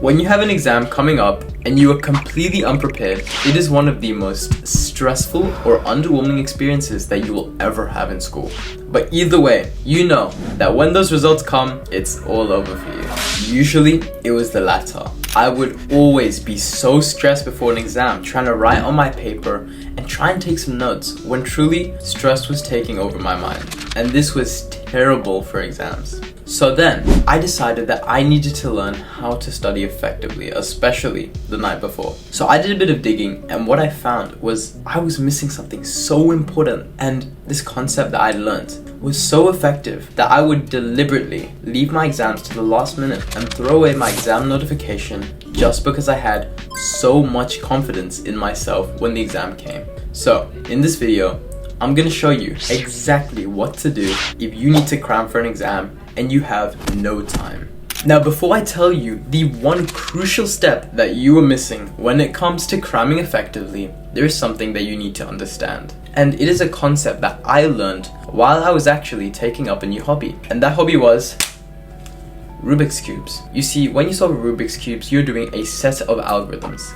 When you have an exam coming up and you are completely unprepared, it is one of the most stressful or underwhelming experiences that you will ever have in school. But either way, you know that when those results come, it's all over for you. Usually, it was the latter. I would always be so stressed before an exam, trying to write on my paper and try and take some notes, when truly stress was taking over my mind. And this was terrible for exams. So then, I decided that I needed to learn how to study effectively, especially the night before. So I did a bit of digging, and what I found was I was missing something so important, and this concept that I learned was so effective that I would deliberately leave my exams to the last minute and throw away my exam notification just because I had so much confidence in myself when the exam came. So, in this video, I'm gonna show you exactly what to do if you need to cram for an exam and you have no time. Now, before I tell you the one crucial step that you are missing when it comes to cramming effectively, there is something that you need to understand. And it is a concept that I learned while I was actually taking up a new hobby. And that hobby was Rubik's Cubes. You see, when you solve Rubik's Cubes, you're doing a set of algorithms.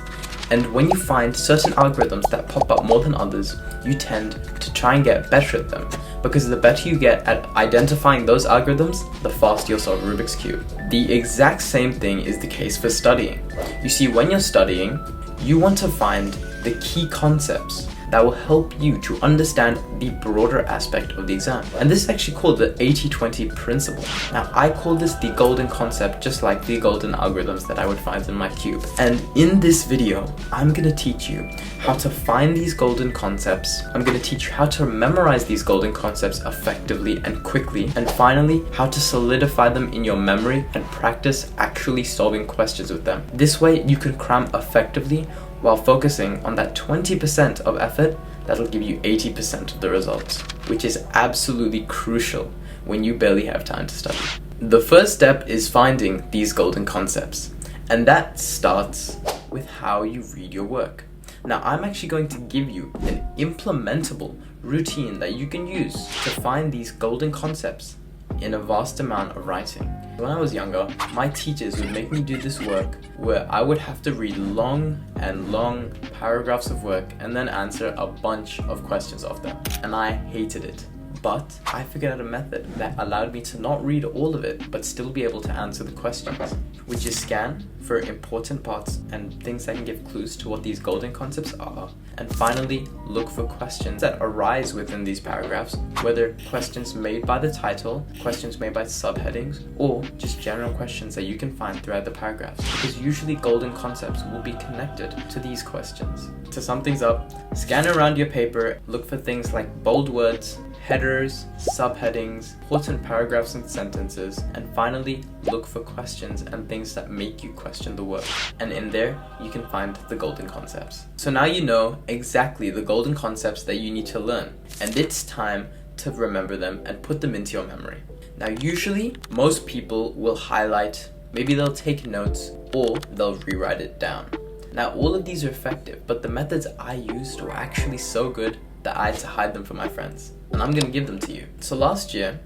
And when you find certain algorithms that pop up more than others, you tend to try and get better at them. Because the better you get at identifying those algorithms, the faster you'll solve Rubik's Cube. The exact same thing is the case for studying. You see, when you're studying, you want to find the key concepts that will help you to understand the broader aspect of the exam. And this is actually called the 80-20 principle. Now, I call this the golden concept, just like the golden algorithms that I would find in my cube. And in this video, I'm gonna teach you how to find these golden concepts. I'm gonna teach you how to memorize these golden concepts effectively and quickly. And finally, how to solidify them in your memory and practice actually solving questions with them. This way, you can cram effectively while focusing on that 20% of effort that'll give you 80% of the results, which is absolutely crucial when you barely have time to study. The first step is finding these golden concepts, and that starts with how you read your work. Now, I'm actually going to give you an implementable routine that you can use to find these golden concepts in a vast amount of writing. When I was younger, my teachers would make me do this work where I would have to read long paragraphs of work and then answer a bunch of questions of them. And I hated it. But I figured out a method that allowed me to not read all of it, but still be able to answer the questions, which is scan for important parts and things that can give clues to what these golden concepts are. And finally, look for questions that arise within these paragraphs, whether questions made by the title, questions made by subheadings, or just general questions that you can find throughout the paragraphs. Because usually golden concepts will be connected to these questions. To sum things up, scan around your paper, look for things like bold words, headers, subheadings, important paragraphs and sentences, and finally, look for questions and things that make you question the work. And in there, you can find the golden concepts. So now you know exactly the golden concepts that you need to learn, and it's time to remember them and put them into your memory. Now, usually, most people will highlight, maybe they'll take notes, or they'll rewrite it down. Now, all of these are effective, but the methods I used were actually so good that I had to hide them from my friends. And I'm gonna give them to you. So last year,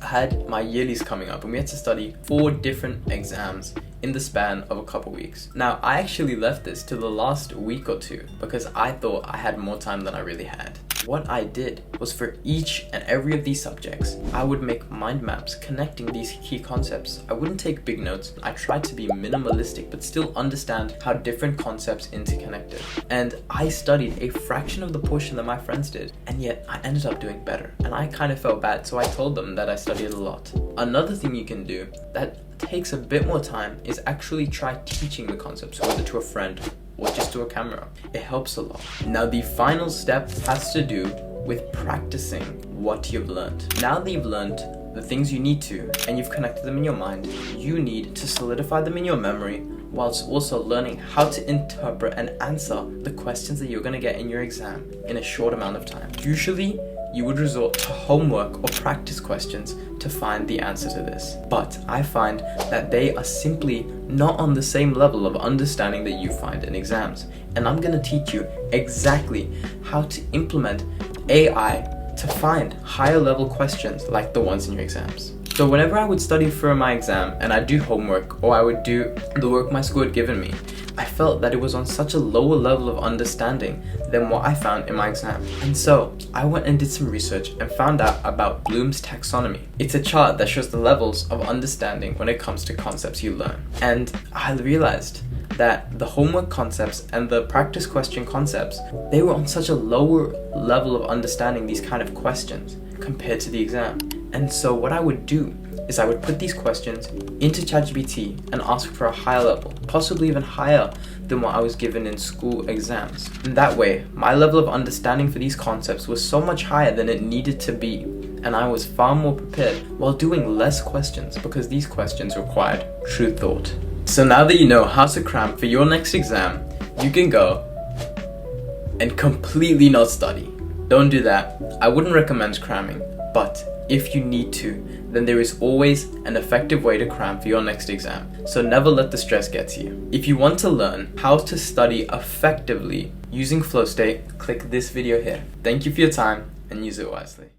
I had my yearlies coming up and we had to study 4 different exams in the span of a couple weeks. Now, I actually left this to the last week or 2 because I thought I had more time than I really had. What I did was for each and every of these subjects, I would make mind maps connecting these key concepts. I wouldn't take big notes. I tried to be minimalistic, but still understand how different concepts interconnected. And I studied a fraction of the portion that my friends did, and yet I ended up doing better. And I kind of felt bad, so I told them that I studied a lot. Another thing you can do that takes a bit more time is actually try teaching the concepts, whether to a friend or just to a camera. It helps a lot. Now, the final step has to do with practicing what you've learned. Now that you've learned the things you need to, and you've connected them in your mind, you need to solidify them in your memory, whilst also learning how to interpret and answer the questions that you're gonna get in your exam in a short amount of time. Usually, you would resort to homework or practice questions to find the answer to this. But I find that they are simply not on the same level of understanding that you find in exams. And I'm gonna teach you exactly how to implement AI to find higher level questions like the ones in your exams. So whenever I would study for my exam and I'd do homework or I would do the work my school had given me, I felt that it was on such a lower level of understanding than what I found in my exam. And so I went and did some research and found out about Bloom's taxonomy. It's a chart that shows the levels of understanding when it comes to concepts you learn. And I realized that the homework concepts and the practice question concepts, they were on such a lower level of understanding these kind of questions compared to the exam. And so what I would do is I would put these questions into ChatGPT and ask for a higher level, possibly even higher than what I was given in school exams. And that way, my level of understanding for these concepts was so much higher than it needed to be, and I was far more prepared while doing less questions because these questions required true thought. So now that you know how to cram for your next exam, you can go and completely not study. Don't do that. I wouldn't recommend cramming, but if you need to, then there is always an effective way to cram for your next exam. So never let the stress get to you. If you want to learn how to study effectively using Flow State, click this video here. Thank you for your time and use it wisely.